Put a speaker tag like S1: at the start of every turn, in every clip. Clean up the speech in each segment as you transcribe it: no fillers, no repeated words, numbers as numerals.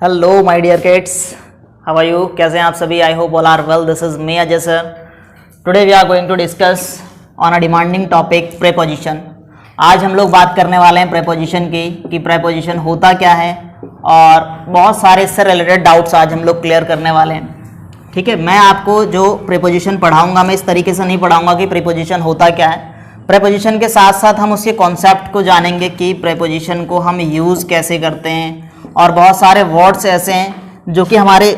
S1: Hello my dear kids, how are you? कैसे हैं आप सभी? I hope all are well. This is me Ajay sir. Today we are going to discuss on a demanding topic preposition. आज हम लोग बात करने वाले हैं प्रेपोजिशन की कि प्रेपोजिशन होता क्या है, और बहुत सारे इससे रिलेटेड डाउट्स आज हम लोग क्लियर करने वाले हैं। ठीक है, मैं आपको जो प्रेपोजिशन पढ़ाऊंगा मैं इस तरीके से नहीं पढ़ाऊंगा कि प्रेपोजिशन होता क्या है। प्रेपोजिशन के साथ साथ हम उसके कॉन्सेप्ट को जानेंगे कि प्रेपोजिशन को हम यूज़ कैसे करते हैं, और बहुत सारे वर्ड्स ऐसे हैं जो कि हमारे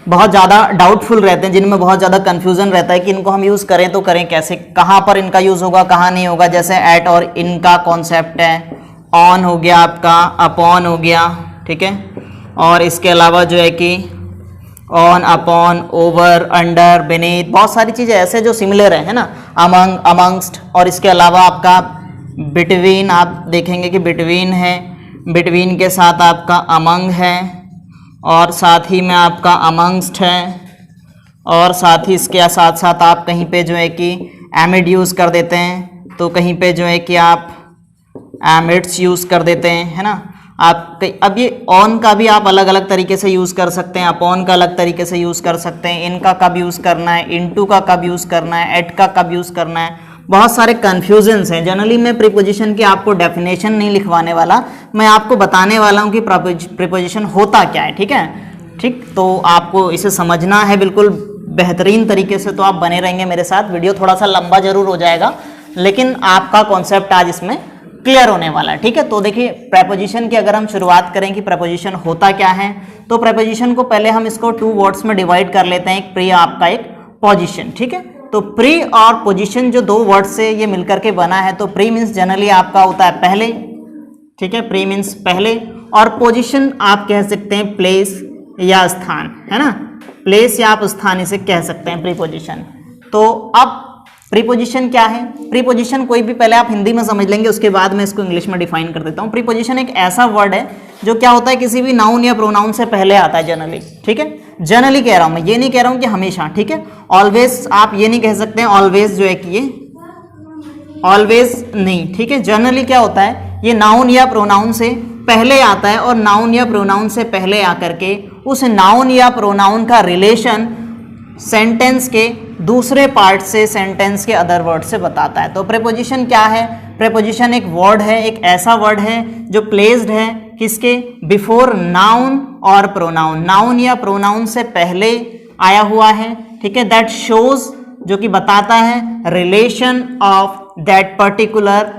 S1: बहुत ज़्यादा डाउटफुल रहते हैं, जिनमें बहुत ज़्यादा कन्फ्यूज़न रहता है कि इनको हम यूज़ करें तो करें कैसे, कहाँ पर इनका यूज़ होगा कहाँ नहीं होगा। जैसे एट और इनका कॉन्सेप्ट है, ऑन हो गया आपका, अपॉन हो गया, ठीक है। और इसके अलावा जो है कि on, upon, over, under, beneath, बहुत सारी चीज़ें ऐसे जो सिमिलर है ना, अमंग, अमंगस्ट। और इसके अलावा आपका बिटवीन, आप देखेंगे कि बिटवीन है, बिटवीन के साथ आपका अमंग है, और साथ ही में आपका अमंगस्ट है, और साथ ही इसके साथ साथ आप कहीं पे जो है कि एमिड यूज़ कर देते हैं, तो कहीं पे जो है कि आप एमिड्स यूज़ कर देते हैं, है ना। आप अब ये ऑन का भी आप अलग अलग तरीके से यूज़ कर सकते हैं, अपॉन का अलग तरीके से यूज़ कर सकते हैं, इनका कब यूज़ करना है, इनटू का कब यूज़ करना है, एट का कब यूज़ करना है। बहुत सारे कन्फ्यूजन्स हैं। जनरली मैं प्रीपोजिशन की आपको डेफिनेशन नहीं लिखवाने वाला, मैं आपको बताने वाला हूँ कि प्रीपोजिशन होता क्या है। ठीक है, ठीक, तो आपको इसे समझना है बिल्कुल बेहतरीन तरीके से, तो आप बने रहेंगे मेरे साथ। वीडियो थोड़ा सा लंबा जरूर हो जाएगा, लेकिन आपका कॉन्सेप्ट आज इसमें क्लियर होने वाला है। ठीक है, तो देखिए प्रेपोजिशन की अगर हम शुरुआत करें कि प्रेपोजिशन होता क्या है, तो प्रेपोजिशन को पहले हम इसको 2 वर्ड्स में डिवाइड कर लेते हैं, एक प्री, आपका एक पोजिशन। ठीक है, तो प्री और पोजीशन जो 2 वर्ड से ये मिलकर के बना है, तो प्री मीन्स जनरली आपका होता है पहले, ठीक है, प्री मीन्स पहले, और पोजीशन आप कह सकते हैं प्लेस या स्थान, है ना, प्लेस या आप स्थान इसे कह सकते हैं प्रीपोजिशन। तो अब प्रीपोजिशन क्या है? प्रीपोजिशन कोई भी, पहले आप हिंदी में समझ लेंगे, उसके बाद मैं इसको इंग्लिश में डिफाइन कर देता हूँ। प्रीपोजिशन एक ऐसा वर्ड है जो क्या होता है, किसी भी नाउन या प्रोनाउन से पहले आता है जनरली। ठीक है, जनरली कह रहा हूं मैं, ये नहीं कह रहा हूं कि हमेशा। ठीक है, ऑलवेज आप ये नहीं कह सकते हैं, ऑलवेज जो है कि ये ऑलवेज नहीं। ठीक है, जनरली क्या होता है, ये नाउन या प्रोनाउन से पहले आता है, और नाउन या प्रोनाउन से पहले आकर के उस नाउन या प्रोनाउन का रिलेशन सेंटेंस के दूसरे पार्ट से, सेंटेंस के अदर वर्ड से बताता है। तो प्रेपोजिशन क्या है? प्रेपोजिशन एक वर्ड है, एक ऐसा वर्ड है जो प्लेस्ड है किसके, बिफोर नाउन और प्रोनाउन, नाउन या प्रोनाउन से पहले आया हुआ है। ठीक है, दैट शोज, जो कि बताता है relation of that particular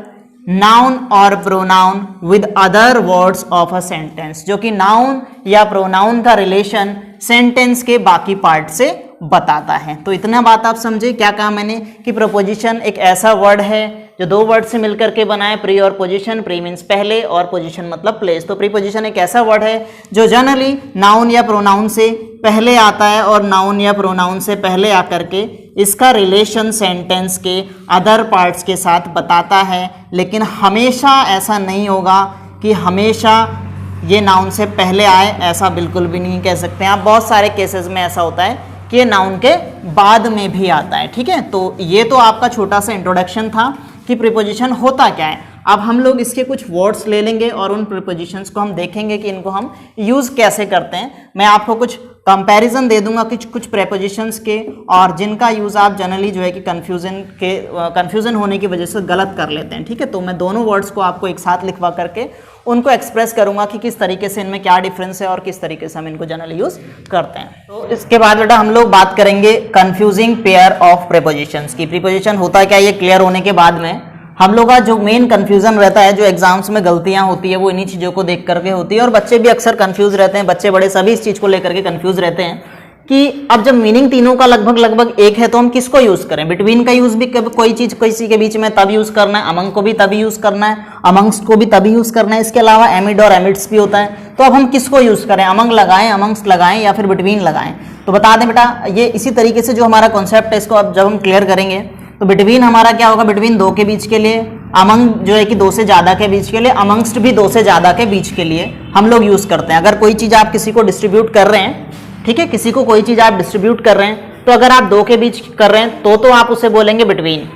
S1: noun और pronoun with other words of a sentence, जो कि नाउन या प्रोनाउन का रिलेशन सेंटेंस के बाकी पार्ट से बताता है। तो इतना बात आप समझे। क्या कहा मैंने कि प्रीपोजिशन एक ऐसा वर्ड है जो 2 वर्ड से मिलकर के बना है, प्री और पोजीशन। प्री मीन्स पहले और पोजीशन मतलब प्लेस। तो प्रीपोजिशन एक ऐसा वर्ड है जो जनरली नाउन या प्रोनाउन से पहले आता है, और नाउन या प्रोनाउन से पहले आकर के इसका रिलेशन सेंटेंस के अदर पार्ट्स के साथ बताता है। लेकिन हमेशा ऐसा नहीं होगा कि हमेशा ये नाउन से पहले आए, ऐसा बिल्कुल भी नहीं कह सकते आप। बहुत सारे केसेस में ऐसा होता है कि ये नाउन के बाद में भी आता है। ठीक है, तो ये तो आपका छोटा सा इंट्रोडक्शन था कि प्रीपोजिशन होता क्या है। अब हम लोग इसके कुछ वर्ड्स ले लेंगे और उन प्रीपोजिशंस को हम देखेंगे कि इनको हम यूज़ कैसे करते हैं। मैं आपको कुछ कंपैरिजन दे दूंगा कुछ प्रेपोजिशंस के, और जिनका यूज़ आप जनरली जो है कि कन्फ्यूज़न होने की वजह से गलत कर लेते हैं। ठीक है, तो मैं दोनों वर्ड्स को आपको एक साथ लिखवा करके उनको एक्सप्रेस करूंगा कि किस तरीके से इनमें क्या डिफरेंस है और किस तरीके से हम इनको जनरली यूज़ करते हैं। तो इसके बाद बेटा हम लोग बात करेंगे कन्फ्यूजिंग पेयर ऑफ प्रेपोजिशंस की। प्रीपोजिशन होता क्या, ये क्लियर होने के बाद में हम लोग का जो मेन कंफ्यूजन रहता है, जो एग्जाम्स में गलतियां होती है, वो इन्हीं चीज़ों को देख करके होती है, और बच्चे भी अक्सर कंफ्यूज रहते हैं, बच्चे बड़े सभी इस चीज़ को लेकर के कंफ्यूज रहते हैं कि अब जब मीनिंग तीनों का लगभग एक है तो हम किसको यूज़ करें। बिटवीन का यूज़ भी कोई चीज़ किसी के बीच में तब यूज़ करना है, अमंग को भी तभी यूज़ करना है, अमंगस्ट को भी तभी यूज़ करना है, इसके अलावा एमिड और एमिड्स भी होता है। तो अब हम किसको यूज़ करें, अमंग लगाएं, अमंगस्ट लगाएं, या फिर बिटवीन लगाएं? तो बता दें बेटा, ये इसी तरीके से जो हमारा कॉन्सेप्ट है, इसको अब जब हम क्लियर करेंगे तो बिटवीन हमारा क्या होगा, बिटवीन 2 के बीच के लिए, अमंग जो है कि 2 से ज़्यादा के बीच के लिए, अमंगस्ट भी 2 से ज़्यादा के बीच के लिए हम लोग यूज़ करते हैं। अगर कोई चीज़ आप किसी को डिस्ट्रीब्यूट कर रहे हैं, ठीक है, किसी को कोई चीज़ आप डिस्ट्रीब्यूट कर रहे हैं, तो अगर आप 2 के बीच कर रहे हैं तो आप उसे बोलेंगे बिटवीन।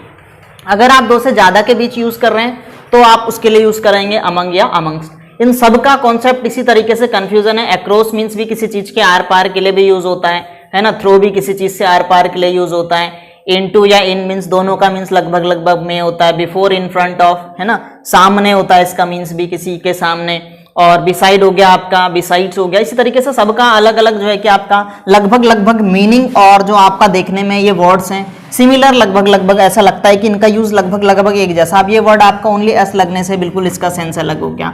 S1: अगर आप 2 से ज़्यादा के बीच यूज़ कर रहे हैं तो आप उसके लिए यूज़ करेंगे अमंग या अमंगस्ट। इन सब का कॉन्सेप्ट इसी तरीके से कंफ्यूजन है। अक्रॉस मींस भी किसी चीज के आर पार के लिए भी यूज होता है ना। थ्रो भी किसी चीज से आर पार के लिए यूज होता है। इनटू या इन मींस दोनों का मींस लगभग लगभग में होता है। बिफोर, इन फ्रंट ऑफ, है ना, सामने होता है इसका मींस भी किसी के सामने। और बिसाइड हो गया आपका, बिसाइड्स हो गया। इसी तरीके से सबका अलग अलग जो है कि आपका लगभग लगभग मीनिंग और जो आपका देखने में ये वर्ड्स हैं सिमिलर, लगभग लगभग ऐसा लगता है कि इनका यूज लगभग लगभग एक जैसा। अब ये वर्ड आपका ओनली एस लगने से बिल्कुल इसका सेंस अलग हो गया,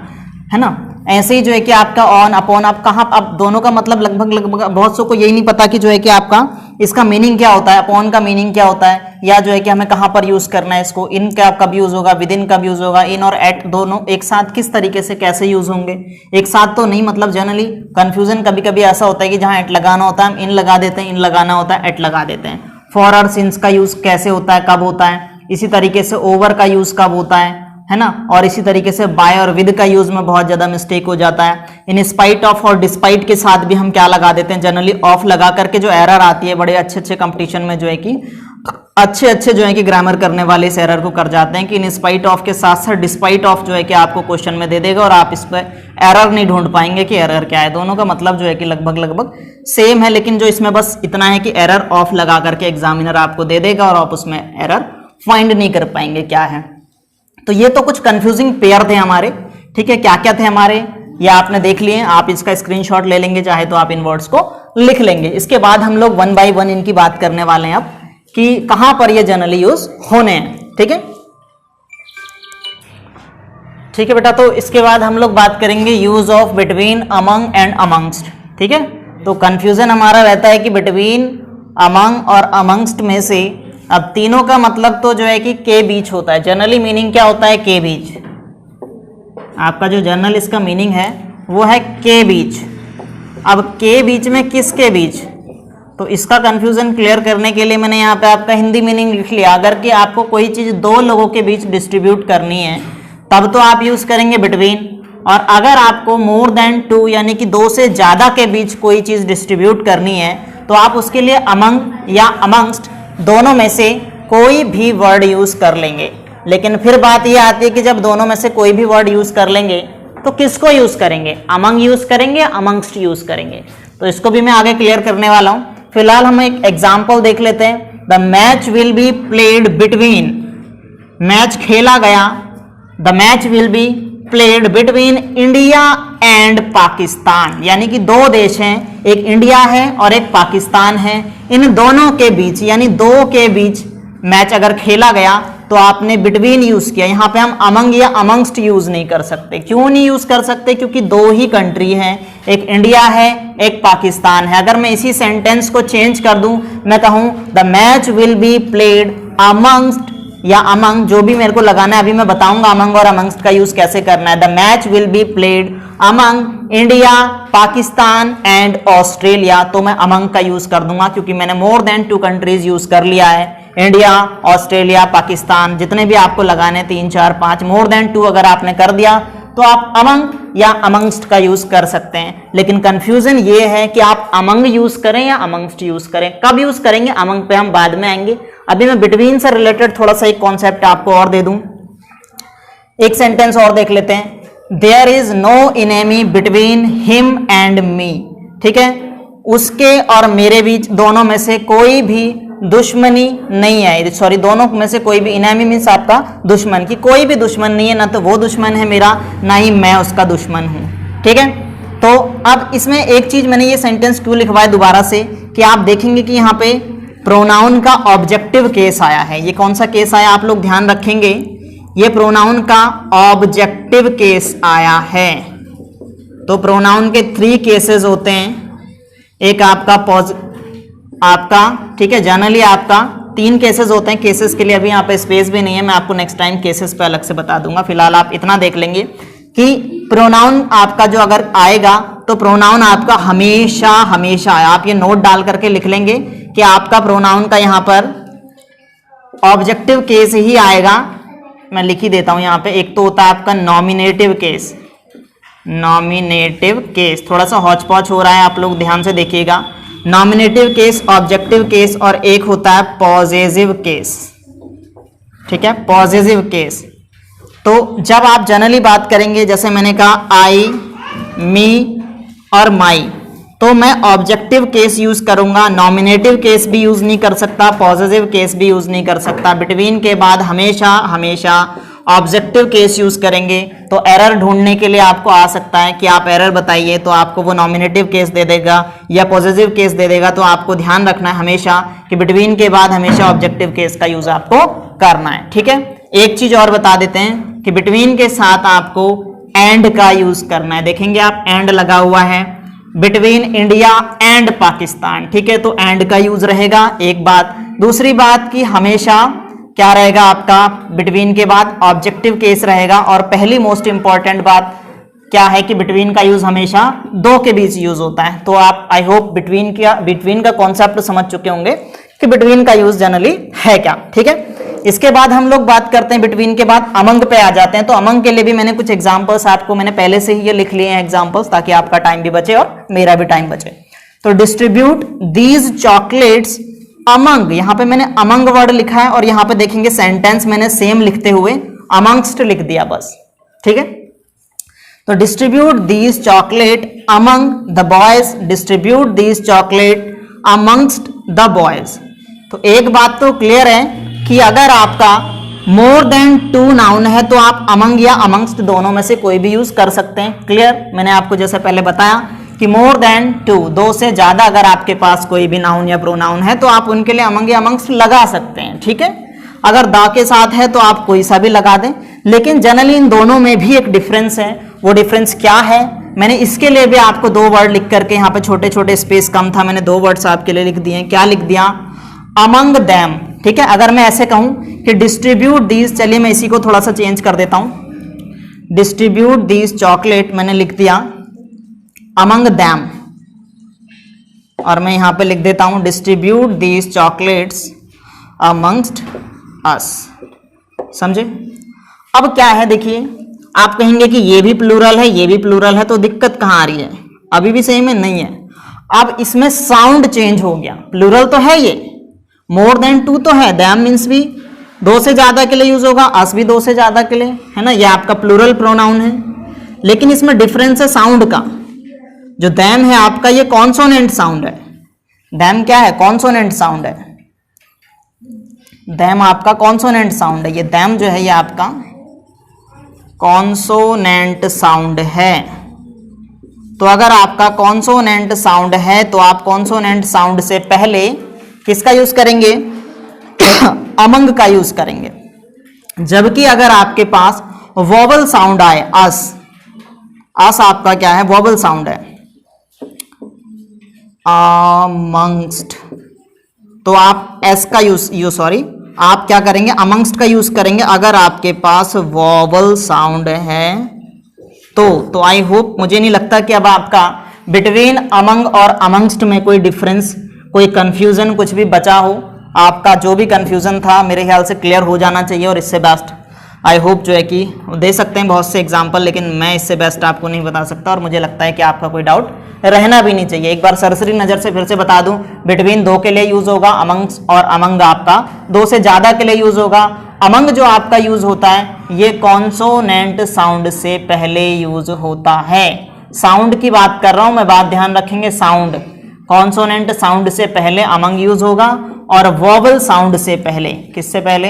S1: है ना। ऐसे ही जो है कि आपका ऑन, अपॉन, आप कहाँ, अब दोनों का मतलब लगभग लगभग बहुत सौ को यही नहीं पता कि जो है कि आपका इसका मीनिंग क्या होता है, अपॉन का मीनिंग क्या होता है, या जो है कि हमें कहाँ पर यूज करना है इसको। इन का कब यूज होगा, विद इन कब यूज होगा, इन और एट दोनों एक साथ किस तरीके से कैसे यूज होंगे। एक साथ तो नहीं, मतलब जनरली कंफ्यूजन कभी कभी ऐसा होता है कि जहां एट लगाना होता है हम इन लगा देते हैं, इन लगाना होता है एट लगा देते हैं। फॉर और सिंस का यूज कैसे होता है, कब होता है। इसी तरीके से ओवर का यूज कब होता है ना। और इसी तरीके से बाय और विद का यूज में बहुत ज्यादा मिस्टेक हो जाता है। इन स्पाइट ऑफ और डिस्पाइट के साथ भी हम क्या लगा देते हैं, जनरली ऑफ लगा करके जो एरर आती है बड़े अच्छे अच्छे कंपटीशन में जो है कि अच्छे जो है कि ग्रामर करने वाले इस एरर को कर जाते हैं कि इन स्पाइट ऑफ के साथ साथ डिस्पाइट ऑफ जो है कि आपको क्वेश्चन में दे देगा और आप इस पर एरर नहीं ढूंढ पाएंगे कि एरर क्या है। दोनों का मतलब जो है कि लगभग लगभग सेम है, लेकिन जो इसमें बस इतना है कि एरर ऑफ लगा करके एग्जामिनर आपको दे देगा और आप उसमें एरर फाइंड नहीं कर पाएंगे क्या है। तो ये तो कुछ कंफ्यूजिंग पेयर थे हमारे, ठीक है। क्या क्या थे हमारे ये आपने देख लिए। आप इसका स्क्रीनशॉट ले लेंगे, चाहे तो आप इन वर्ड्स को लिख लेंगे। इसके बाद हम लोग वन बाय वन इनकी बात करने वाले हैं अब कि कहां पर ये जनरली यूज होने हैं, ठीक है। ठीक है बेटा, तो इसके बाद हम लोग बात करेंगे use of between, among and amongst, ठीक है। तो कंफ्यूजन हमारा रहता है कि बिटवीन, अमंग और अमंगस्ट में से अब तीनों का मतलब तो जो है कि के बीच होता है। जनरली मीनिंग क्या होता है, के बीच। आपका जो जनरल इसका मीनिंग है वो है के बीच। अब के बीच में किसके बीच, तो इसका कंफ्यूजन क्लियर करने के लिए मैंने यहाँ पे आपका हिंदी मीनिंग लिख लिया। अगर कि आपको कोई चीज दो लोगों के बीच डिस्ट्रीब्यूट करनी है तब तो आप यूज करेंगे बिटवीन, और अगर आपको मोर देन टू यानी कि दो से ज्यादा के बीच कोई चीज डिस्ट्रीब्यूट करनी है तो आप उसके लिए अमंग या अमंगस्ट दोनों में से कोई भी वर्ड यूज कर लेंगे। लेकिन फिर बात यह आती है कि जब दोनों में से कोई भी वर्ड यूज कर लेंगे तो किसको यूज करेंगे, अमंग यूज करेंगे, अमंगस्ट यूज करेंगे। तो इसको भी मैं आगे क्लियर करने वाला हूं। फिलहाल हम एक एग्जाम्पल देख लेते हैं। The match will be played between, match खेला गया, the match will be played between India and Pakistan, यानी कि दो देश हैं, एक इंडिया है और एक पाकिस्तान है। इन दोनों के बीच यानी दो के बीच मैच अगर खेला गया तो आपने बिटवीन यूज किया। यहां पे हम अमंग या अमंगस्ट यूज नहीं कर सकते। क्यों नहीं यूज कर सकते, क्योंकि दो ही कंट्री हैं, एक इंडिया है एक पाकिस्तान है। अगर मैं इसी सेंटेंस को चेंज कर दूं, मैं कहूं the match will be played amongst या अमंग, जो भी मेरे को लगाना है अभी मैं बताऊंगा अमंग और अमंगस्ट का यूज कैसे करना है। The match will be played among India, Pakistan and Australia, तो मैं अमंग का यूज कर दूंगा क्योंकि मैंने more than two countries use कर लिया है। इंडिया, ऑस्ट्रेलिया, पाकिस्तान, जितने भी आपको लगाने 3, 4, 5, मोर देन टू अगर आपने कर दिया तो आप अमंग या अमंगस्ट का यूज कर सकते हैं। लेकिन कंफ्यूजन ये है कि आप अमंग यूज करें या अमंगस्ट यूज करें। कब यूज करेंगे, अमंग पे हम बाद में आएंगे। अभी मैं बिटवीन से रिलेटेड थोड़ा सा एक कॉन्सेप्ट आपको और दे दूं। एक सेंटेंस और देख लेते हैं। There is no enemy between him and me, ठीक है। उसके और मेरे बीच, दोनों में से कोई भी दुश्मनी नहीं है। सॉरी, दोनों में से कोई भी, इनेमी मीन्स आपका दुश्मन, की कोई भी दुश्मन नहीं है, ना तो वो दुश्मन है मेरा ना ही मैं उसका दुश्मन हूं, ठीक है। तो अब इसमें एक चीज मैंने ये सेंटेंस क्यों लिखवाया दोबारा से कि आप देखेंगे कि यहाँ पे प्रोनाउन का ऑब्जेक्टिव केस आया है। ये कौन सा केस आया आप लोग ध्यान रखेंगे, ये प्रोनाउन का ऑब्जेक्टिव केस आया है। तो प्रोनाउन के 3 केसेस होते हैं। एक आपका ठीक है, जनरली आपका 3 केसेस होते हैं। केसेस के लिए अभी यहाँ पे स्पेस भी नहीं है, मैं आपको नेक्स्ट टाइम केसेस पे अलग से बता दूंगा। फिलहाल आप इतना देख लेंगे कि प्रोनाउन आपका जो अगर आएगा तो प्रोनाउन आपका हमेशा हमेशा, आप ये नोट डाल करके लिख लेंगे कि आपका प्रोनाउन का यहाँ पर ऑब्जेक्टिव केस ही आएगा। मैं लिख ही देता हूं यहाँ पे। एक तो होता है आपका नॉमिनेटिव केस, नॉमिनेटिव केस, थोड़ा सा हौच पौच हो रहा है, आप लोग ध्यान से देखिएगा। नॉमिनेटिव केस, ऑब्जेक्टिव केस, और एक होता है पॉजेसिव केस, ठीक है, पॉजेसिव केस। तो जब आप जनरली बात करेंगे, जैसे मैंने कहा आई, मी और माई, तो मैं ऑब्जेक्टिव केस यूज करूंगा, नॉमिनेटिव केस भी यूज नहीं कर सकता, पॉजिटिव केस भी यूज नहीं कर सकता। बिटवीन के बाद हमेशा हमेशा ऑब्जेक्टिव केस यूज करेंगे। तो एरर ढूंढने के लिए आपको आ सकता है कि आप एरर बताइए, तो आपको वो नॉमिनेटिव केस दे देगा या पॉजिटिव केस दे देगा। तो आपको ध्यान रखना है हमेशा कि बिटवीन के बाद हमेशा ऑब्जेक्टिव केस का यूज आपको करना है, ठीक है। एक चीज और बता देते हैं कि बिटवीन के साथ आपको एंड का यूज करना है। देखेंगे आप एंड लगा हुआ है, बिटवीन इंडिया एंड पाकिस्तान, ठीक है, तो एंड का यूज रहेगा, एक बात। दूसरी बात कि हमेशा क्या रहेगा आपका बिटवीन के बाद ऑब्जेक्टिव केस रहेगा। और पहली मोस्ट इंपॉर्टेंट बात क्या है कि बिटवीन का यूज हमेशा दो के बीच यूज होता है। तो आप आई होप बिटवीन का कॉन्सेप्ट समझ चुके होंगे कि बिटवीन का यूज जनरली है क्या, ठीक है। इसके बाद हम लोग बात करते हैं बिटवीन के बाद अमंग पे आ जाते हैं। तो अमंग के लिए भी मैंने कुछ एग्जांपल्स आपको मैंने पहले से ही ये लिख लिए हैं एग्जांपल्स, ताकि आपका टाइम भी बचे और मेरा भी टाइम बचे। तो डिस्ट्रीब्यूट दीज चॉकलेट्स अमंग, यहां पे मैंने अमंग वर्ड लिखा है और यहां पे देखेंगे सेंटेंस मैंने सेम लिखते हुए अमंगस्ट लिख दिया बस, ठीक है। तो distribute these chocolate among the boys, distribute these chocolate amongst the boys. तो एक बात तो क्लियर है कि अगर आपका मोर देन 2 नाउन है तो आप अमंग या अमंगस्ट दोनों में से कोई भी यूज कर सकते हैं। क्लियर, मैंने आपको जैसे पहले बताया कि मोर देन 2, 2 से ज्यादा अगर आपके पास कोई भी नाउन या प्रोनाउन है तो आप उनके लिए अमंग या अमंगस्ट लगा सकते हैं, ठीक है। अगर दा के साथ है तो आप कोई सा भी लगा दें, लेकिन जनरली इन दोनों में भी एक डिफरेंस है। वो डिफरेंस क्या है, मैंने इसके लिए भी आपको 2 वर्ड लिख करके, यहाँ पे छोटे छोटे स्पेस कम था, मैंने 2 वर्ड्स आपके लिए लिख दिए। क्या लिख दिया, अमंग देम, ठीक है। अगर मैं ऐसे कहूं कि डिस्ट्रीब्यूट दीज, चलिए मैं इसी को थोड़ा सा चेंज कर देता हूं, डिस्ट्रीब्यूट दीज चॉकलेट मैंने लिख दिया अमंग दैम, और मैं यहां पे लिख देता हूं डिस्ट्रीब्यूट दीज चॉकलेट्स अमंगस्ट अस। समझे। अब क्या है, देखिए आप कहेंगे कि ये भी प्लूरल है, ये भी प्लूरल है, तो दिक्कत कहां आ रही है, अभी भी सही में नहीं है। अब इसमें साउंड चेंज हो गया, प्लूरल तो है ये, मोर देन 2 तो है, दैम मीन्स भी 2 से ज्यादा के लिए यूज होगा, अस भी 2 से ज्यादा के लिए, है ना, ये आपका प्लूरल प्रोनाउन है। लेकिन इसमें डिफरेंस है साउंड का। जो दैम है आपका ये कॉन्सोनेंट साउंड है। दैम क्या है, कॉन्सोनेंट साउंड है। दैम आपका कॉन्सोनेंट साउंड है। ये दैम जो है ये आपका कॉन्सोनेंट साउंड है। तो अगर आपका कॉन्सोनेंट साउंड है तो आप कॉन्सोनेंट साउंड से पहले किसका यूज करेंगे, अमंग का यूज करेंगे। जबकि अगर आपके पास वोवल साउंड आए, अस आपका क्या है, वोवल साउंड है, अमंगस्ट, तो आप एस का आप क्या करेंगे, अमंगस्ट का यूज करेंगे अगर आपके पास वोवल साउंड है तो आई होप, मुझे नहीं लगता कि अब आपका बिटवीन अमंग और अमंगस्ट में कोई डिफरेंस, कोई कंफ्यूजन कुछ भी बचा हो। आपका जो भी कंफ्यूजन था मेरे ख्याल से क्लियर हो जाना चाहिए, और इससे बेस्ट आई होप जो है कि दे सकते हैं बहुत से एग्जाम्पल, लेकिन मैं इससे बेस्ट आपको नहीं बता सकता, और मुझे लगता है कि आपका कोई डाउट रहना भी नहीं चाहिए। एक बार सरसरी नजर से फिर से बता दूं, बिटवीन 2 के लिए यूज होगा अमंग, और अमंग आपका 2 से ज्यादा के लिए यूज होगा। अमंग जो आपका यूज होता है ये कॉन्सोनेंट साउंड से पहले यूज होता है। साउंड की बात कर रहा हूं मैं, बात ध्यान रखेंगे, साउंड, कॉन्सोनेंट साउंड से पहले अमंग यूज होगा, और वोवल साउंड से पहले, किससे पहले,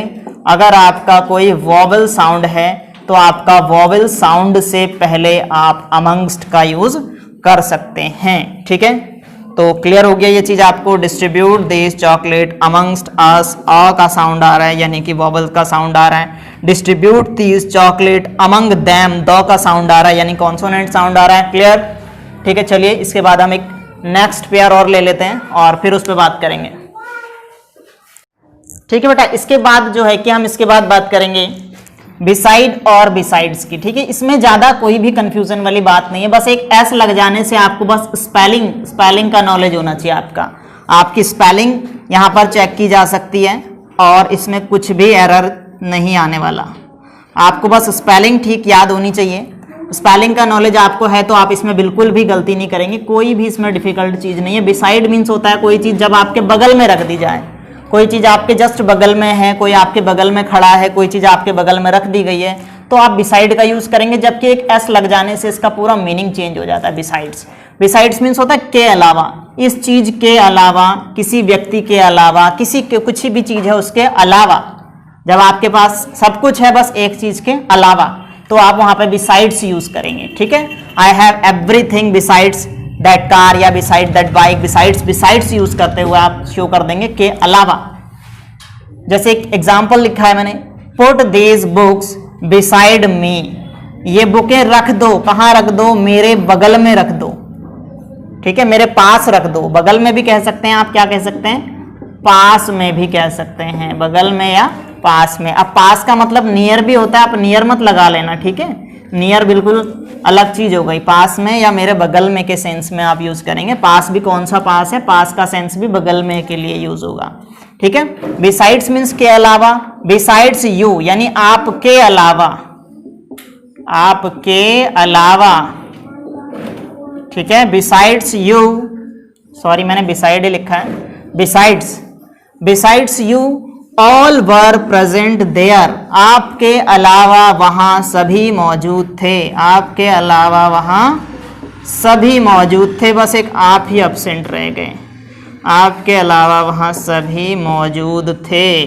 S1: अगर आपका कोई वोवल साउंड है तो आपका वोवल साउंड से पहले आप अमंगस्ट का यूज कर सकते हैं, ठीक है। तो क्लियर हो गया ये चीज आपको। Distribute this chocolate amongst us, a का साउंड आ रहा है यानी कि वोवल का साउंड आ रहा है। Distribute this chocolate among them, the का साउंड आ रहा है यानी कॉन्सोनेंट साउंड आ रहा है। क्लियर, ठीक है। चलिए इसके बाद हम एक नेक्स्ट पेयर और ले लेते हैं और फिर उस पर बात करेंगे, ठीक है बेटा। इसके बाद जो है कि हम इसके बाद बात करेंगे बिसाइड और बिसाइड्स की, ठीक है। इसमें ज्यादा कोई भी कंफ्यूजन वाली बात नहीं है, बस एक एस लग जाने से आपको बस स्पेलिंग का नॉलेज होना चाहिए। आपकी स्पेलिंग यहाँ पर चेक की जा सकती है और इसमें कुछ भी एरर नहीं आने वाला। आपको बस स्पेलिंग ठीक याद होनी चाहिए। स्पेलिंग का नॉलेज आपको है तो आप इसमें बिल्कुल भी गलती नहीं करेंगे, कोई भी इसमें डिफिकल्ट चीज नहीं है। बिसाइड मीन्स होता है कोई चीज जब आपके बगल में रख दी जाए, कोई चीज आपके जस्ट बगल में है, कोई आपके बगल में खड़ा है, कोई चीज आपके बगल में रख दी गई है, तो आप बिसाइड का यूज करेंगे, जबकि एक एस लग जाने से इसका पूरा मीनिंग चेंज हो जाता है। बिसाइड्स, बिसाइड्स मीन्स होता है के अलावा, इस चीज के अलावा, किसी व्यक्ति के अलावा, किसी के कुछ भी चीज है उसके अलावा। जब आपके पास सब कुछ है बस एक चीज के अलावा, तो आप वहां पे बिसाइड्स यूज करेंगे। ठीक है, I have everything besides that car या beside that bike. Besides use करते हुए आप शो कर देंगे के अलावा। जैसे एक एग्जाम्पल लिखा है मैंने, put these books beside me. ये बुकें रख दो, कहां रख दो? मेरे बगल में रख दो। ठीक है, मेरे पास रख दो। बगल में भी कह सकते हैं आप, क्या कह सकते हैं? पास में भी कह सकते हैं, बगल में या पास में। अब पास का मतलब नियर भी होता है, आप नियर मत लगा लेना। ठीक है, नियर बिल्कुल अलग चीज हो गई। पास में या मेरे बगल में के सेंस में आप यूज करेंगे। पास भी कौन सा पास है? पास का सेंस भी बगल में के लिए यूज होगा। ठीक है, बिसाइड्स मीन्स के अलावा, बिसाइड्स यू यानी आपके अलावा, आपके अलावा। ठीक है, बिसाइड्स यू, सॉरी मैंने बिसाइड ही लिखा है, besides you all were present there. आपके अलावा वहां सभी मौजूद थे, आपके अलावा वहां सभी मौजूद थे, बस एक आप ही एब्सेंट रह गए। आपके अलावा वहां सभी मौजूद थे।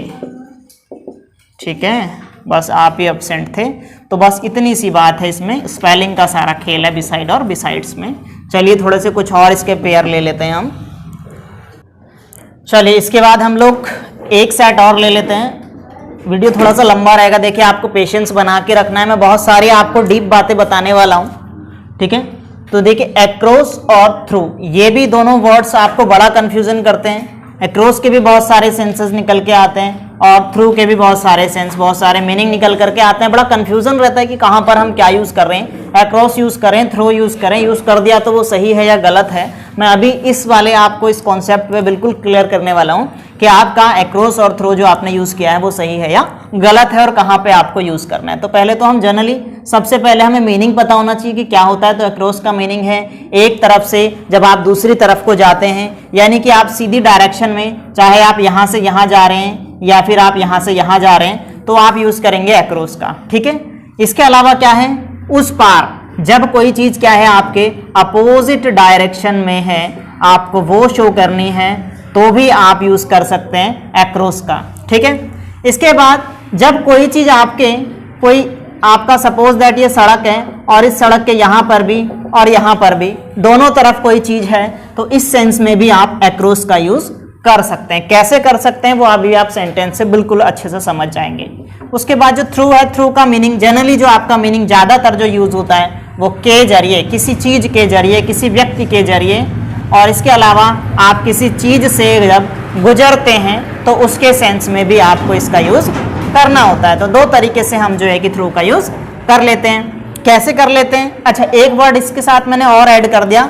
S1: ठीक है, बस आप ही एब्सेंट थे। तो बस इतनी सी बात है, इसमें स्पेलिंग का सारा खेल है बिसाइड और बिसाइड्स में। चलिए थोड़े से कुछ और इसके पेयर ले लेते हैं हम। चलिए इसके बाद हम लोग एक सेट और ले लेते हैं। वीडियो थोड़ा सा लंबा रहेगा, देखिए आपको पेशेंस बना के रखना है। मैं बहुत सारी आपको डीप बातें बताने वाला हूँ। ठीक है, तो देखिए एक्रॉस और थ्रू, ये भी दोनों वर्ड्स आपको बड़ा कंफ्यूजन करते हैं। एक्रॉस के भी बहुत सारे सेंसेस निकल के आते हैं और थ्रू के भी बहुत सारे सेंस, बहुत सारे मीनिंग निकल करके आते हैं। बड़ा कंफ्यूजन रहता है कि कहाँ पर हम क्या यूज कर रहे हैं, एक्रॉस यूज करें, थ्रू यूज करें, यूज कर दिया तो वो सही है या गलत है। मैं अभी इस वाले आपको इस कॉन्सेप्ट पे बिल्कुल क्लियर करने वाला हूँ कि आपका एक्रॉस और थ्रू जो आपने यूज किया है वो सही है या गलत है और कहाँ पे आपको यूज करना है। तो पहले तो हम जनरली सबसे पहले हमें मीनिंग पता होना चाहिए कि क्या होता है। तो एक्रॉस का मीनिंग है एक तरफ से जब आप दूसरी तरफ को जाते हैं, यानी कि आप सीधी डायरेक्शन में, चाहे आप यहाँ से यहाँ जा रहे हैं या फिर आप यहाँ से यहाँ जा रहे हैं, तो आप यूज करेंगे एक्रॉस का। ठीक है, इसके अलावा क्या है? उस पार, जब कोई चीज क्या है आपके अपोजिट डायरेक्शन में है, आपको वो शो करनी है, तो भी आप यूज कर सकते हैं एक्रॉस का। ठीक है, इसके बाद जब कोई चीज आपके, कोई आपका सपोज दैट ये सड़क है और इस सड़क के यहाँ पर भी और यहाँ पर भी दोनों तरफ कोई चीज है, तो इस सेंस में भी आप एक्रॉस का यूज कर सकते हैं। कैसे कर सकते हैं वो अभी आप सेंटेंस से बिल्कुल अच्छे से समझ जाएंगे। उसके बाद जो थ्रू है, थ्रू का मीनिंग जनरली जो आपका मीनिंग ज्यादातर जो यूज होता है वो के जरिए, किसी चीज के जरिए, किसी व्यक्ति के जरिए, और इसके अलावा आप किसी चीज से जब गुजरते हैं तो उसके सेंस में भी आपको इसका यूज करना होता है। तो दो तरीके से हम जो है कि थ्रू का यूज कर लेते हैं। कैसे कर लेते हैं? अच्छा, एक वर्ड इसके साथ मैंने और ऐड कर दिया,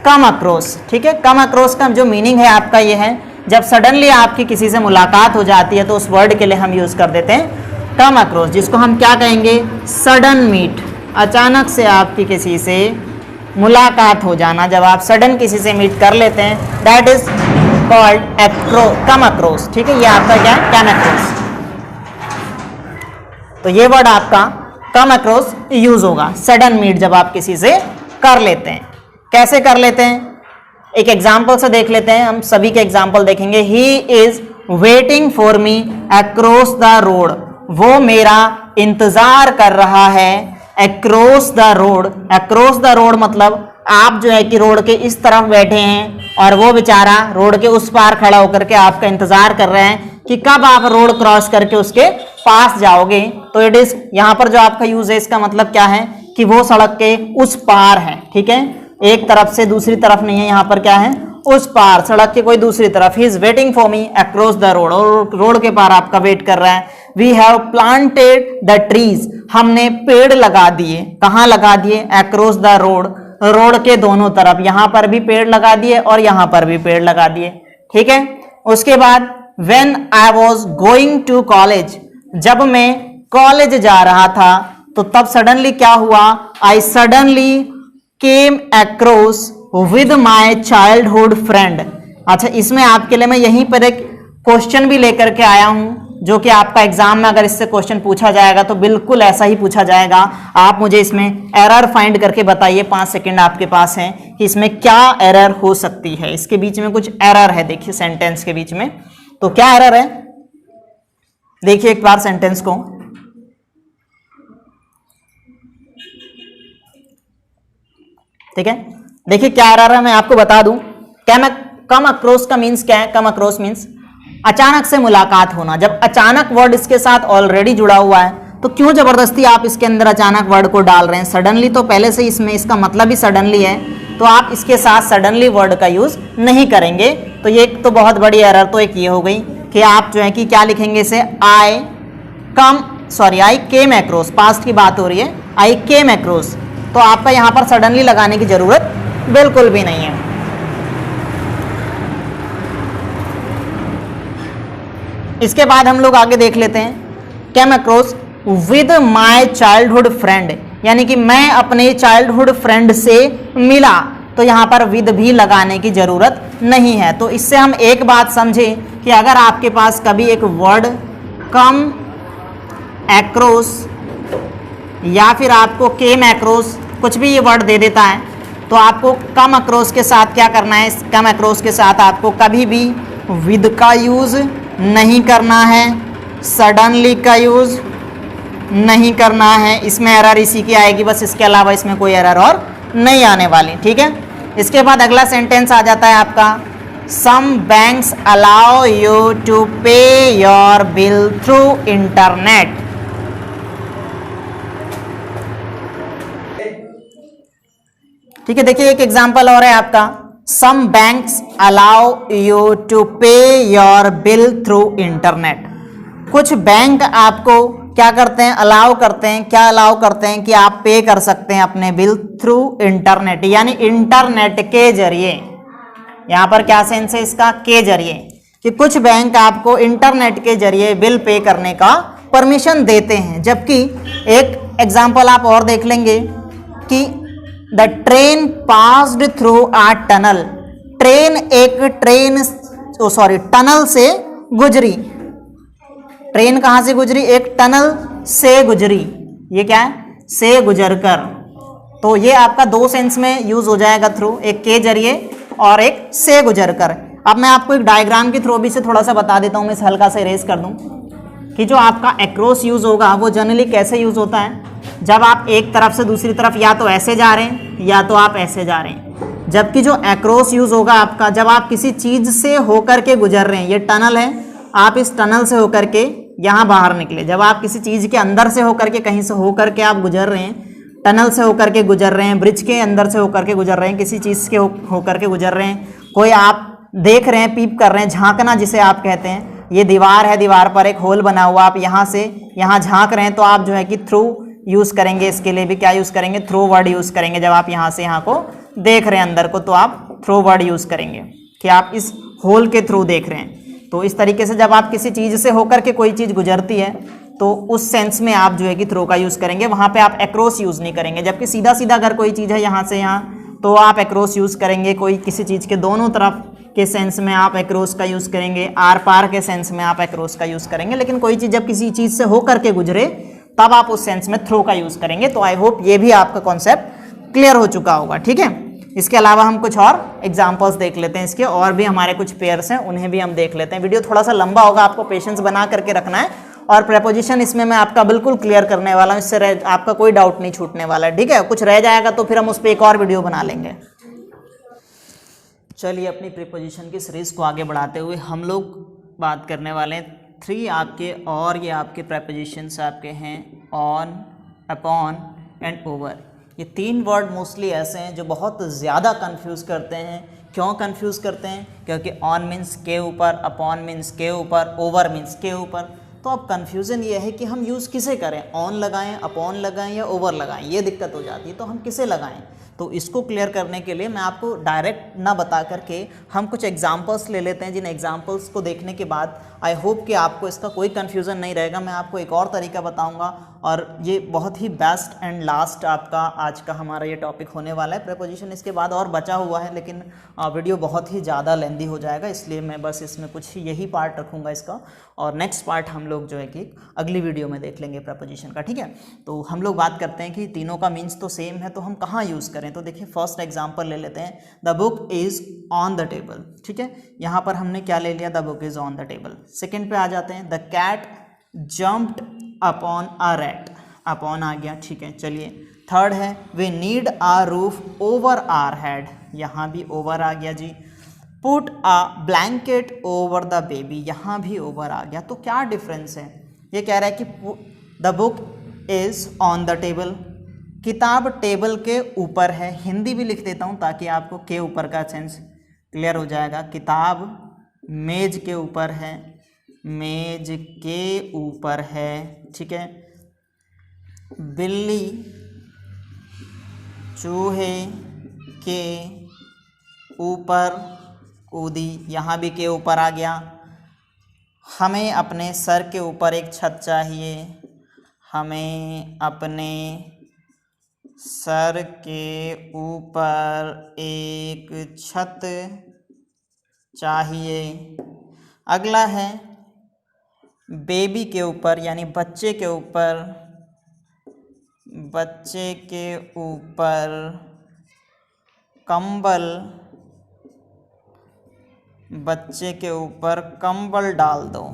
S1: कम अक्रॉस। ठीक है, कम अक्रॉस का जो मीनिंग है आपका ये है, जब सडनली आपकी किसी से मुलाकात हो जाती है तो उस वर्ड के लिए हम यूज कर देते हैं कम अक्रॉस, जिसको हम क्या कहेंगे? Sudden meet. अचानक से आपकी किसी से मुलाकात हो जाना, जब आप सडन किसी से मीट कर लेते हैं, that is called come across. ठीक है, ये आपका क्या है? Come across. तो ये वर्ड आपका कम अक्रॉस यूज होगा, सडन मीट जब आप किसी से कर लेते हैं। कैसे कर लेते हैं? एक एग्जाम्पल से देख लेते हैं, हम सभी के एग्जाम्पल देखेंगे। ही is waiting for me across the road. वो मेरा इंतजार कर रहा है across the road. Across the road मतलब आप जो है कि रोड के इस तरफ बैठे हैं और वो बेचारा रोड के उस पार खड़ा होकर के आपका इंतजार कर रहे हैं कि कब आप रोड क्रॉस करके उसके पास जाओगे। तो इट इज, यहाँ पर जो आपका यूज है इसका मतलब क्या है कि वो सड़क के उस पार है। ठीक है, एक तरफ से दूसरी तरफ नहीं है, यहाँ पर क्या है? उस पार, सड़क के कोई दूसरी तरफ। He is waiting for me across the road, और रोड के पार आपका वेट कर रहा है। We have planted the trees. हमने पेड़ लगा दिए। कहाँ लगा दिए? अक्रॉस द रोड, रोड के दोनों तरफ। यहाँ पर भी पेड़ लगा दिए और यहाँ पर भी पेड़ लगा दिए। ठीक है, उसके बाद when I was going to college, जब मैं कॉलेज जा रहा था तो तब सडनली क्या हुआ? I suddenly came across with my childhood friend. अच्छा, इसमें आपके लिए मैं यहीं पर एक क्वेश्चन भी लेकर के आया हूं जो कि आपका एग्जाम में अगर इससे क्वेश्चन पूछा जाएगा तो बिल्कुल ऐसा ही पूछा जाएगा। आप मुझे इसमें एरर फाइंड करके बताइए, 5 सेकंड आपके पास है कि इसमें क्या एरर हो सकती है। इसके बीच में कुछ एरर है, देखिए सेंटेंस के बीच में, तो क्या एरर है देखिए एक बार सेंटेंस को। ठीक है, देखिए क्या एरर है, मैं आपको बता दूं। कम अक्रोस का मीन्स क्या है? कम अक्रोस मीन्स अचानक से मुलाकात होना। जब अचानक वर्ड इसके साथ ऑलरेडी जुड़ा हुआ है तो क्यों जबरदस्ती आप इसके अंदर अचानक वर्ड को डाल रहे हैं? सडनली तो पहले से इसमें इसका मतलब ही सडनली है, तो आप इसके साथ सडनली वर्ड का यूज नहीं करेंगे। तो ये तो बहुत बड़ी एरर तो एक ये हो गई कि आप जो है कि क्या लिखेंगे इसे, आई केम अक्रॉस, पास्ट की बात हो रही है, आई केम अक्रॉस, तो आपका यहां पर सडनली लगाने की जरूरत बिल्कुल भी नहीं है। इसके बाद हम लोग आगे देख लेते हैं, came across with my childhood friend, यानी कि मैं अपने चाइल्डहुड फ्रेंड से मिला, तो यहां पर विद भी लगाने की जरूरत नहीं है। तो इससे हम एक बात समझे कि अगर आपके पास कभी एक वर्ड कम अक्रॉस या फिर आपको केम अक्रॉस कुछ भी ये वर्ड दे देता है, तो आपको कम अक्रॉस के साथ क्या करना है? कम अक्रॉस के साथ आपको कभी भी विद का यूज नहीं करना है, सडनली का यूज नहीं करना है। इसमें एरर इसी की आएगी बस, इसके अलावा इसमें कोई एरर और नहीं आने वाली। ठीक है, इसके बाद अगला सेंटेंस आ जाता है आपका, सम बैंक्स अलाउ यू टू पे योर बिल थ्रू इंटरनेट। ठीक है, देखिए एक एग्जांपल और है आपका, सम बैंक्स अलाउ यू टू पे योर बिल थ्रू इंटरनेट। कुछ बैंक आपको क्या करते हैं? अलाउ करते हैं। क्या अलाउ करते हैं? कि आप पे कर सकते हैं अपने बिल थ्रू इंटरनेट, यानी इंटरनेट के जरिए। यहां पर क्या सेंस है इसका? के जरिए, कि कुछ बैंक आपको इंटरनेट के जरिए बिल पे करने का परमिशन देते हैं। जबकि एक एग्जांपल आप और देख लेंगे कि the train passed through a tunnel, tunnel से गुजरी। ट्रेन कहां से गुजरी? एक टनल से गुजरी। ये क्या है? से गुजरकर। तो ये आपका दो सेंस में यूज हो जाएगा थ्रू, एक के जरिए और एक से गुजरकर। अब मैं आपको एक डायग्राम के थ्रू भी से थोड़ा सा बता देता हूं, मैं इसे हल्का से इरेज कर दूं कि जो आपका अक्रॉस यूज होगा वो जनरली कैसे यूज होता है? जब आप एक तरफ से दूसरी तरफ या तो ऐसे जा रहे हैं या तो आप ऐसे जा रहे हैं। जबकि जो अक्रॉस यूज होगा आपका जब आप किसी चीज से होकर के गुजर रहे हैं। ये टनल है, आप इस टनल से होकर के यहाँ बाहर निकले। जब आप किसी चीज के अंदर से होकर के, कहीं से होकर के आप गुजर रहे हैं, टनल से होकर के गुजर रहे हैं, ब्रिज के अंदर से होकर के गुजर रहे हैं, किसी चीज के होकर के गुजर रहे हैं, कोई आप देख रहे हैं, पीप कर रहे हैं, झांकना जिसे आप कहते हैं। ये दीवार है, दीवार पर एक होल बना हुआ, आप यहाँ से यहाँ झांक रहे हैं, तो आप जो है कि थ्रू यूज करेंगे। इसके लिए भी क्या यूज करेंगे? थ्रू वर्ड यूज करेंगे। जब आप यहाँ से यहाँ को देख रहे हैं अंदर को, तो आप थ्रू वर्ड यूज करेंगे कि आप इस होल के थ्रू देख रहे हैं। तो इस तरीके से जब आप किसी चीज से होकर के कोई चीज गुजरती है तो उस सेंस में आप जो है कि थ्रू का यूज करेंगे। वहां पे आप अक्रॉस यूज नहीं करेंगे। जबकि सीधा सीधा अगर कोई चीज है यहाँ से यहाँ, तो आप अक्रॉस यूज करेंगे। कोई किसी चीज के दोनों तरफ के सेंस में आप अक्रॉस का यूज करेंगे, आर पार के सेंस में आप अक्रॉस का यूज करेंगे। लेकिन कोई चीज जब किसी चीज से होकर के गुजरे तब आप उस सेंस में थ्रू का यूज करेंगे। तो आई होप ये भी आपका कॉन्सेप्ट क्लियर हो चुका होगा। ठीक है, इसके अलावा हम कुछ और एग्जांपल्स देख लेते हैं। इसके और भी हमारे कुछ पेयर्स हैं, उन्हें भी हम देख लेते हैं। वीडियो थोड़ा सा लंबा होगा, आपको पेशेंस बना करके रखना है। और प्रेपोजिशन इसमें मैं आपका बिल्कुल क्लियर करने वाला हूँ, इससे आपका कोई डाउट नहीं छूटने वाला है। ठीक है, कुछ रह जाएगा तो फिर हम उस पर एक और वीडियो बना लेंगे। चलिए, अपनी प्रीपोजिशन की सीरीज को आगे बढ़ाते हुए हम लोग बात करने वाले हैं 3 आपके, और ये आपके प्रेपोजिशंस आपके हैं ऑन, अपॉन एंड ओवर। ये 3 वर्ड मोस्टली ऐसे हैं जो बहुत ज़्यादा कंफ्यूज करते हैं। क्यों कंफ्यूज करते हैं? क्योंकि ऑन मीन्स के ऊपर, अपॉन मीन्स के ऊपर, ओवर मीन्स के ऊपर। तो अब कंफ्यूजन ये है कि हम यूज़ किसे करें, ऑन लगाएं, अपॉन लगाएं या ओवर लगाएं, ये दिक्कत हो जाती है। तो हम किसे लगाएं? तो इसको क्लियर करने के लिए मैं आपको डायरेक्ट ना बता करके हम कुछ एग्जांपल्स ले लेते हैं, जिन एग्जांपल्स को देखने के बाद आई होप कि आपको इसका कोई कन्फ्यूज़न नहीं रहेगा। मैं आपको एक और तरीका बताऊंगा, और ये बहुत ही बेस्ट एंड लास्ट आपका आज का हमारा ये टॉपिक होने वाला है प्रीपोजिशन। इसके बाद और बचा हुआ है लेकिन वीडियो बहुत ही ज़्यादा लेंदी हो जाएगा, इसलिए मैं बस इसमें कुछ यही पार्ट रखूँगा इसका, और नेक्स्ट पार्ट हम लोग जो है कि अगली वीडियो में देख लेंगे प्रीपोजिशन का, ठीक है। तो हम लोग बात करते हैं कि तीनों का मीन्स तो सेम है, तो हम कहाँ यूज़ करें। तो देखिए फर्स्ट एग्जाम्पल ले लेते हैं, the book is on the table, ठीक है। यहाँ पर हमने क्या ले लिया, the book is on the table. Second पे आ जाते हैं, the cat jumped upon a rat, upon आ गया, ठीक है। चलिए थर्ड है, we need a roof over our head, यहाँ भी ओवर आ गया जी। Put a blanket over the baby, यहाँ भी ओवर आ गया। तो क्या डिफरेंस है, ये कह रहा है कि the book is on the table, किताब टेबल के ऊपर है। हिंदी भी लिख देता हूँ ताकि आपको के ऊपर का सेंस क्लियर हो जाएगा। किताब मेज के ऊपर है, मेज के ऊपर है, ठीक है। बिल्ली चूहे के ऊपर कूदी, यहाँ भी के ऊपर आ गया। हमें अपने सर के ऊपर एक छत चाहिए, हमें अपने सर के ऊपर एक छत चाहिए। अगला है, बेबी के ऊपर यानी बच्चे के ऊपर, बच्चे के ऊपर कंबल, बच्चे के ऊपर कंबल डाल दो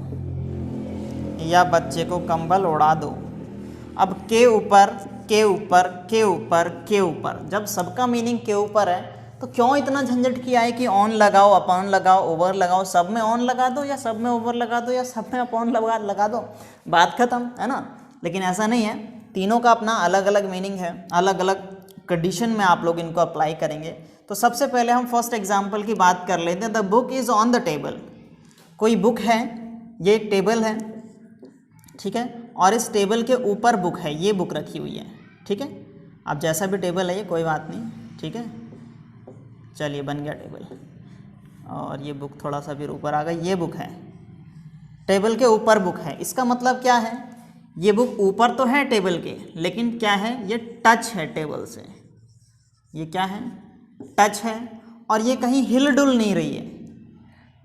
S1: या बच्चे को कंबल उड़ा दो। अब के ऊपर के ऊपर के ऊपर के ऊपर, जब सबका मीनिंग के ऊपर है तो क्यों इतना झंझट किया है कि ऑन लगाओ, अपॉन लगाओ, ओवर लगाओ। सब में ऑन लगा दो या सब में ओवर लगा दो या सब में अपॉन लगा दो, बात खत्म है ना। लेकिन ऐसा नहीं है, तीनों का अपना अलग अलग मीनिंग है, अलग अलग कंडीशन में आप लोग इनको अप्लाई करेंगे। तो सबसे पहले हम फर्स्ट एग्जाम्पल की बात कर लेते हैं, the book is on the table. कोई बुक है, ये एक टेबल है, ठीक है, और इस टेबल के ऊपर बुक है, ये बुक रखी हुई है, ठीक है। अब जैसा भी टेबल है ये कोई बात नहीं, ठीक है। चलिए बन गया टेबल, और ये बुक थोड़ा सा फिर ऊपर आ गई, ये बुक है, टेबल के ऊपर बुक है। इसका मतलब क्या है, ये बुक ऊपर तो है टेबल के, लेकिन क्या है, ये टच है टेबल से, ये क्या है, टच है, और ये कहीं हिल डुल नहीं रही है।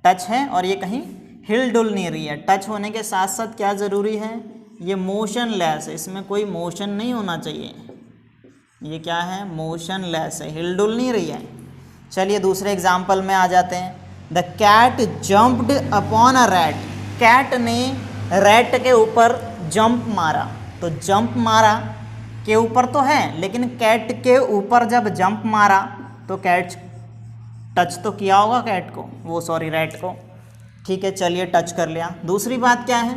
S1: टच है और ये कहीं हिल डुल नहीं रही है। टच होने के साथ साथ क्या ज़रूरी है, ये मोशन लेस है, इसमें कोई मोशन नहीं होना चाहिए। ये क्या है, मोशन लेस है, हिल डुल नहीं रही है। चलिए दूसरे एग्जाम्पल में आ जाते हैं, the cat jumped upon a rat, cat ने रैट के ऊपर जंप मारा। तो जंप मारा के ऊपर तो है, लेकिन कैट के ऊपर जब जंप मारा तो कैट टच तो किया होगा कैट को, वो सॉरी रैट को, ठीक है। चलिए टच कर लिया। दूसरी बात क्या है,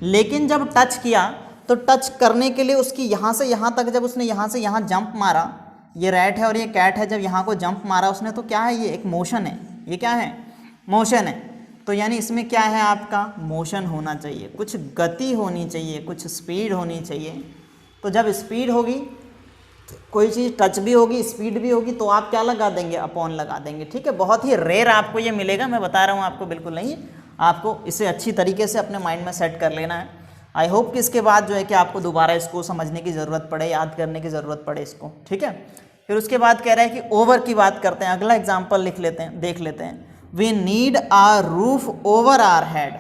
S1: लेकिन जब टच किया तो टच करने के लिए उसकी यहाँ से यहाँ तक, जब उसने यहाँ से यहाँ जंप मारा, ये रैट है और ये कैट है, जब यहाँ को जंप मारा उसने तो क्या है, ये एक मोशन है, ये क्या है, मोशन है। तो यानी इसमें क्या है, आपका मोशन होना चाहिए, कुछ गति होनी चाहिए, कुछ स्पीड होनी चाहिए। तो जब स्पीड होगी, कोई चीज़ टच भी होगी, स्पीड भी होगी, तो आप क्या लगा देंगे, अपॉन लगा देंगे, ठीक है। बहुत ही रेयर आपको ये मिलेगा, मैं बता रहा हूँ आपको, बिल्कुल नहीं, आपको इसे अच्छी तरीके से अपने माइंड में सेट कर लेना है। आई होप कि इसके बाद जो है कि आपको दोबारा इसको समझने की ज़रूरत पड़े, याद करने की ज़रूरत पड़े इसको, ठीक है। फिर उसके बाद कह रहा है कि ओवर की बात करते हैं। अगला एग्जाम्पल लिख लेते हैं, देख लेते हैं, we need a roof over our head,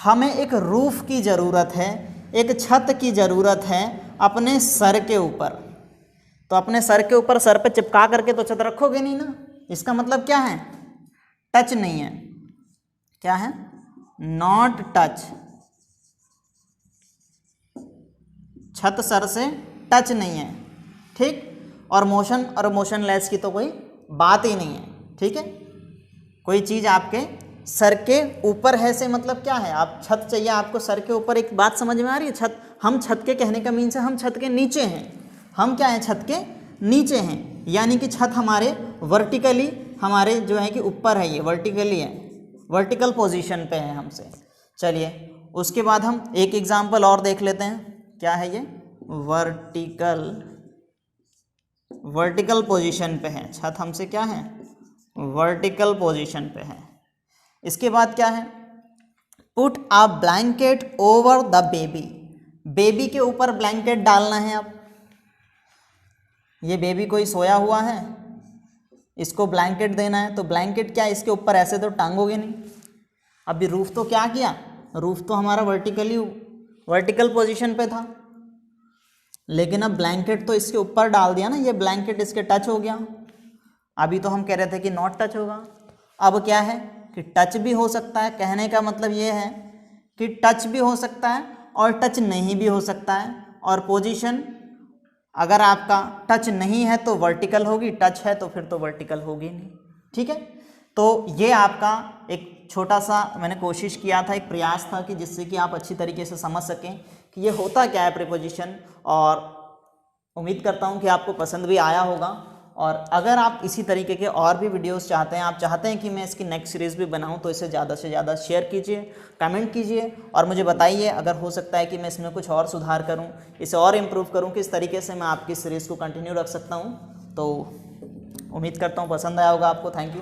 S1: हमें एक रूफ की ज़रूरत है, एक छत की ज़रूरत है अपने सर के ऊपर। तो अपने सर के ऊपर सर पे चिपका करके तो छत रखोगे नहीं ना, इसका मतलब क्या है, टच नहीं है, क्या है, नॉट टच, छत सर से टच नहीं है, ठीक। और मोशन और मोशनलेस की तो कोई बात ही नहीं है, ठीक है। कोई चीज़ आपके सर के ऊपर है से मतलब क्या है, आप छत चाहिए आपको सर के ऊपर, एक बात समझ में आ रही है। छत, हम छत के कहने का मीन्स है हम छत के नीचे हैं, हम क्या हैं, छत के नीचे हैं, यानी कि छत हमारे वर्टिकली, हमारे जो है कि ऊपर है, ये वर्टिकली है, वर्टिकल पोजीशन पे है हमसे। चलिए उसके बाद हम एक एग्जांपल और देख लेते हैं, क्या है ये, वर्टिकल पोजीशन पे है छत, हमसे क्या है, वर्टिकल पोजीशन पे है। इसके बाद क्या है, put a blanket over the baby, baby के ऊपर ब्लैंकेट डालना है। अब ये बेबी कोई सोया हुआ है, इसको ब्लैंकेट देना है, तो ब्लैंकेट क्या इसके ऊपर ऐसे तो टांगोगे नहीं। अभी रूफ तो क्या किया, रूफ तो हमारा वर्टिकल पोजीशन पे था, लेकिन अब ब्लैंकेट तो इसके ऊपर डाल दिया ना, ये ब्लैंकेट इसके टच हो गया। अभी तो हम कह रहे थे कि नॉट टच होगा, अब क्या है कि टच भी हो सकता है। कहने का मतलब ये है कि टच भी हो सकता है और टच नहीं भी हो सकता है। और पोजीशन अगर आपका टच नहीं है तो वर्टिकल होगी, टच है तो फिर तो वर्टिकल होगी नहीं। ठीक है, तो ये आपका एक छोटा सा मैंने कोशिश किया था, एक प्रयास था कि जिससे कि आप अच्छी तरीके से समझ सकें कि ये होता क्या है प्रीपोजिशन। और उम्मीद करता हूँ कि आपको पसंद भी आया होगा। और अगर आप इसी तरीके के और भी वीडियोस चाहते हैं, आप चाहते हैं कि मैं इसकी नेक्स्ट सीरीज़ भी बनाऊं, तो इसे ज़्यादा से ज़्यादा शेयर कीजिए, कमेंट कीजिए और मुझे बताइए अगर हो सकता है कि मैं इसमें कुछ और सुधार करूं, इसे और इम्प्रूव करूं, किस तरीके से मैं आपकी सीरीज़ को कंटिन्यू रख सकता हूं। तो उम्मीद करता हूं पसंद आया होगा आपको। Thank you.